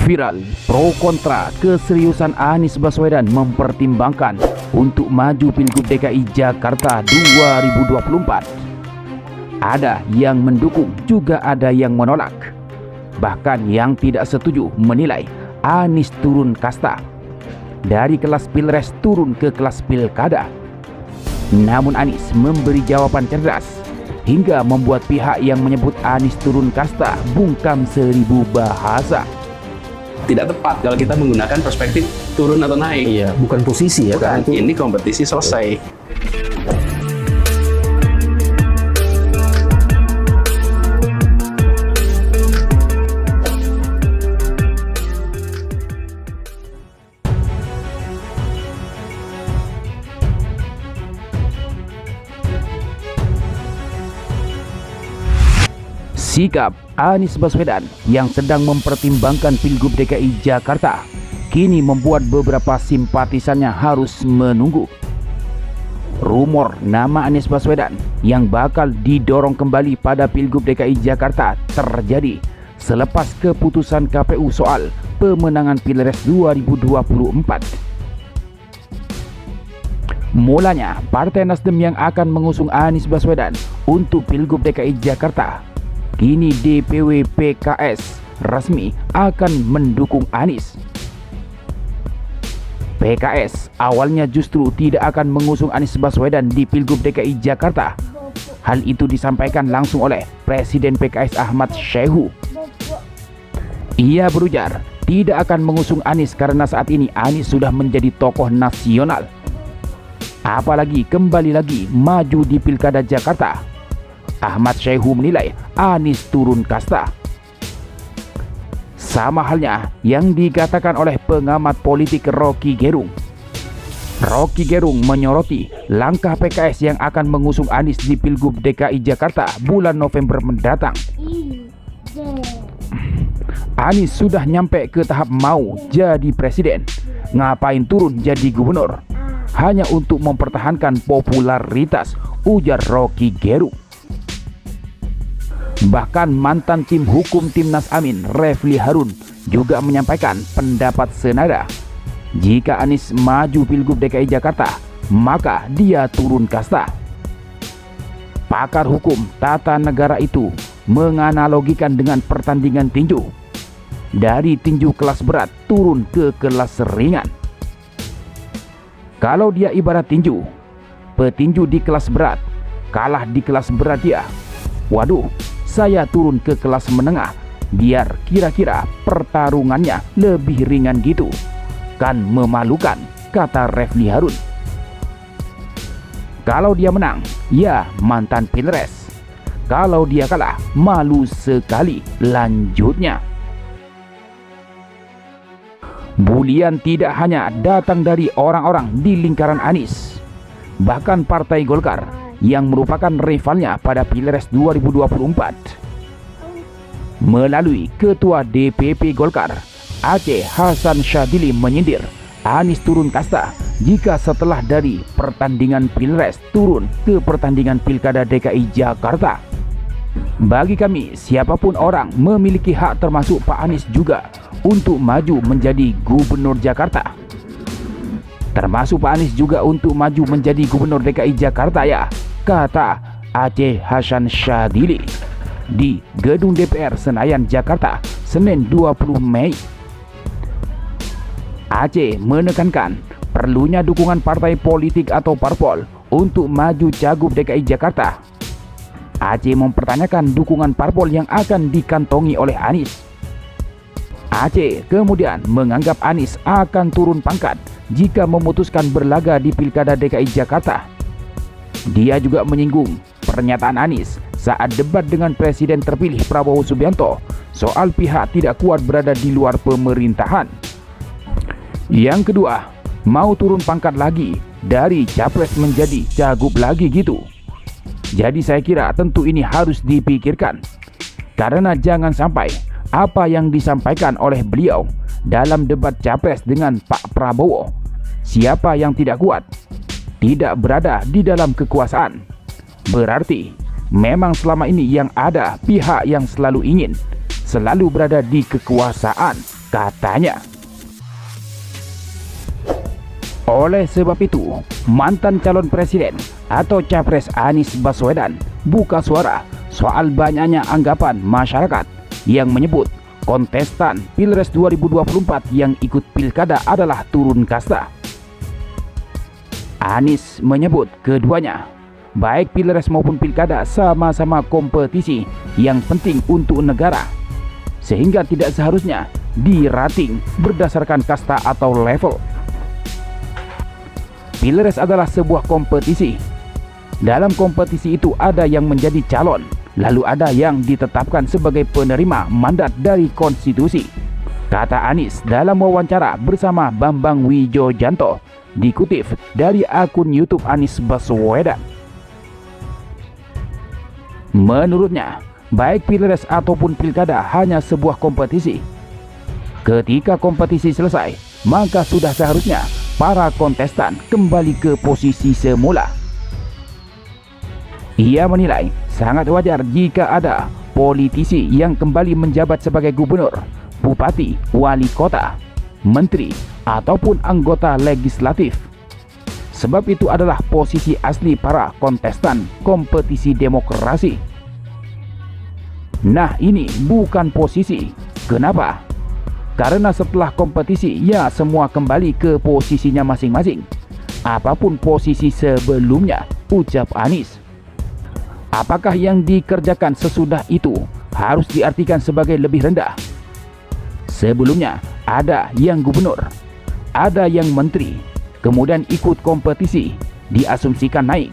Viral, pro kontra keseriusan Anies Baswedan mempertimbangkan untuk maju Pilgub DKI Jakarta 2024. Ada yang mendukung, juga ada yang menolak. Bahkan yang tidak setuju menilai Anies turun kasta, dari kelas pilres turun ke kelas pilkada. Namun Anies memberi jawaban cerdas, hingga membuat pihak yang menyebut Anies turun kasta bungkam seribu bahasa. Tidak tepat kalau kita menggunakan perspektif turun atau naik. Iya, bukan posisi ya. Bukan, ini kompetisi selesai. Sikap Anies Baswedan yang sedang mempertimbangkan Pilgub DKI Jakarta kini membuat beberapa simpatisannya harus menunggu. Rumor nama Anies Baswedan yang bakal didorong kembali pada Pilgub DKI Jakarta terjadi selepas keputusan KPU soal pemenangan Pilpres 2024. Mulanya, Partai Nasdem yang akan mengusung Anies Baswedan untuk Pilgub DKI Jakarta, kini DPW PKS resmi akan mendukung Anies. PKS awalnya justru tidak akan mengusung Anies Baswedan di Pilgub DKI Jakarta. Hal itu disampaikan langsung oleh Presiden PKS Ahmad Syaihu. Ia berujar tidak akan mengusung Anies karena saat ini Anies sudah menjadi tokoh nasional. Apalagi kembali lagi maju di Pilkada Jakarta. Ahmad Syaihu menilai Anies turun kasta. Sama halnya yang dikatakan oleh pengamat politik Rocky Gerung. Rocky Gerung menyoroti langkah PKS yang akan mengusung Anies di Pilgub DKI Jakarta bulan November mendatang. Anies sudah nyampe ke tahap mau jadi presiden. Ngapain turun jadi gubernur? Hanya untuk mempertahankan popularitas, ujar Rocky Gerung. Bahkan mantan tim hukum Timnas Amin, Refli Harun, juga menyampaikan pendapat senada. Jika Anies maju Pilgub DKI Jakarta, maka dia turun kasta. Pakar hukum tata negara itu menganalogikan dengan pertandingan tinju. Dari tinju kelas berat turun ke kelas ringan. Kalau dia ibarat tinju, petinju di kelas berat kalah di kelas berat dia. Waduh, saya turun ke kelas menengah biar kira-kira pertarungannya lebih ringan gitu. Kan memalukan, kata Refli Harun. Kalau dia menang, ya mantan pilres. Kalau dia kalah, malu sekali, lanjutnya. Bulian tidak hanya datang dari orang-orang di lingkaran Anies. Bahkan Partai Golkar yang merupakan rivalnya pada Pilpres 2024. Melalui Ketua DPP Golkar, Aceh Hasan Syadili menyindir Anies turun kasta jika setelah dari pertandingan Pilpres turun ke pertandingan Pilkada DKI Jakarta. Bagi kami, siapapun orang memiliki hak, termasuk Pak Anies juga, untuk maju menjadi gubernur Jakarta. Termasuk Pak Anies juga untuk maju menjadi gubernur DKI Jakarta ya, kata Aceh Hasan Syadili di Gedung DPR Senayan, Jakarta, Senin 20 Mei. Aceh menekankan perlunya dukungan partai politik atau parpol untuk maju Cagup DKI Jakarta. Aceh mempertanyakan dukungan parpol yang akan dikantongi oleh Anies. Aceh kemudian menganggap Anies akan turun pangkat jika memutuskan berlaga di Pilkada DKI Jakarta. Dia juga menyinggung pernyataan Anies saat debat dengan Presiden terpilih Prabowo Subianto soal pihak tidak kuat berada di luar pemerintahan. Yang kedua, mau turun pangkat lagi dari capres menjadi cagup lagi gitu. Jadi saya kira tentu ini harus dipikirkan, karena jangan sampai apa yang disampaikan oleh beliau dalam debat capres dengan Pak Prabowo, siapa yang tidak kuat, tidak berada di dalam kekuasaan, berarti memang selama ini yang ada pihak yang selalu ingin selalu berada di kekuasaan, katanya. Oleh sebab itu, mantan calon presiden atau Capres Anies Baswedan buka suara soal banyaknya anggapan masyarakat yang menyebut kontestan Pilpres 2024 yang ikut pilkada adalah turun kasta. Anies menyebut keduanya, baik Pilpres maupun pilkada, sama-sama kompetisi yang penting untuk negara, sehingga tidak seharusnya dirating berdasarkan kasta atau level. Pilpres adalah sebuah kompetisi. Dalam kompetisi itu ada yang menjadi calon, lalu ada yang ditetapkan sebagai penerima mandat dari konstitusi, kata Anies dalam wawancara bersama Bambang Wijoyanto, dikutip dari akun YouTube Anies Baswedan. Menurutnya, baik Pilpres ataupun pilkada hanya sebuah kompetisi. Ketika kompetisi selesai, maka sudah seharusnya para kontestan kembali ke posisi semula. Ia menilai sangat wajar jika ada politisi yang kembali menjabat sebagai gubernur, bupati, wali kota, menteri, ataupun anggota legislatif. Sebab itu adalah posisi asli para kontestan kompetisi demokrasi. Nah, ini bukan posisi. Kenapa? Karena setelah kompetisi, ya semua kembali ke posisinya masing-masing. Apapun posisi sebelumnya, ucap Anies. Apakah yang dikerjakan sesudah itu harus diartikan sebagai lebih rendah? Sebelumnya ada yang gubernur, ada yang menteri, kemudian ikut kompetisi, diasumsikan naik.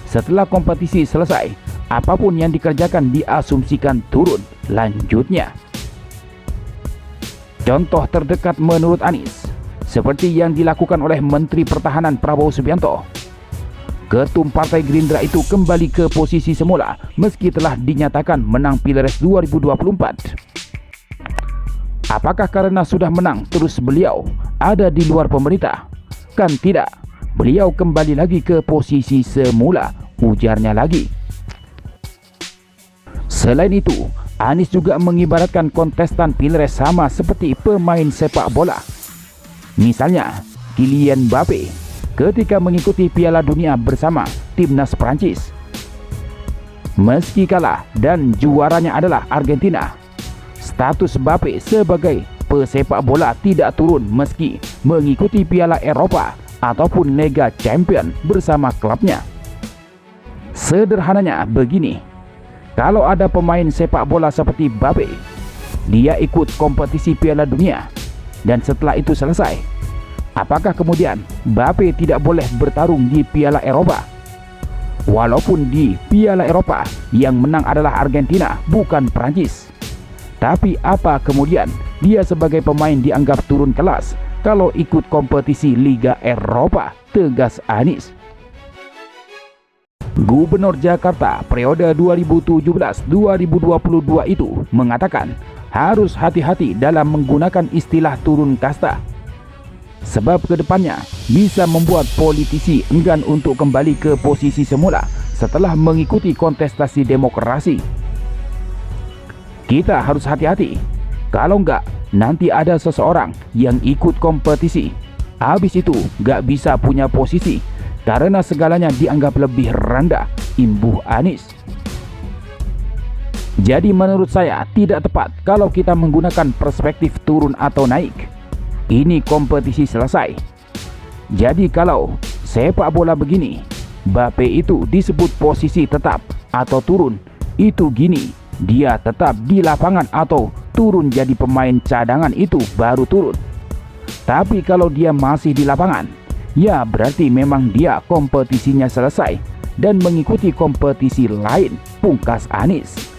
Setelah kompetisi selesai, apapun yang dikerjakan diasumsikan turun lanjutnya. Contoh terdekat menurut Anies, seperti yang dilakukan oleh Menteri Pertahanan Prabowo Subianto. Ketum Partai Gerindra itu kembali ke posisi semula meski telah dinyatakan menang Pilpres 2024. Apakah karena sudah menang terus beliau ada di luar pemerintah? Kan tidak, beliau kembali lagi ke posisi semula, ujarnya lagi. Selain itu, Anies juga mengibaratkan kontestan Pilpres sama seperti pemain sepak bola. Misalnya, Kylian Mbappe ketika mengikuti Piala Dunia bersama timnas Prancis. Meski kalah dan juaranya adalah Argentina, status Mbappe sebagai pesepak bola tidak turun meski mengikuti Piala Eropa ataupun Liga Champion bersama klubnya. Sederhananya begini, kalau ada pemain sepak bola seperti Mbappe, dia ikut kompetisi Piala Dunia, dan setelah itu selesai, apakah kemudian Mbappe tidak boleh bertarung di Piala Eropa? Walaupun di Piala Eropa yang menang adalah Argentina, bukan Prancis. Tapi apa kemudian dia sebagai pemain dianggap turun kelas kalau ikut kompetisi Liga Eropa, tegas Anies. Gubernur Jakarta periode 2017-2022 itu mengatakan harus hati-hati dalam menggunakan istilah turun kasta. Sebab kedepannya bisa membuat politisi enggan untuk kembali ke posisi semula setelah mengikuti kontestasi demokrasi. Kita harus hati-hati, kalau enggak nanti ada seseorang yang ikut kompetisi, habis itu enggak bisa punya posisi karena segalanya dianggap lebih rendah, imbuh Anies. Jadi menurut saya tidak tepat kalau kita menggunakan perspektif turun atau naik. Ini kompetisi selesai. Jadi kalau sepak bola begini, Mbappe itu disebut posisi tetap atau turun, itu gini, dia tetap di lapangan atau turun jadi pemain cadangan itu baru turun. Tapi kalau dia masih di lapangan, ya berarti memang dia kompetisinya selesai dan mengikuti kompetisi lain, pungkas Anies.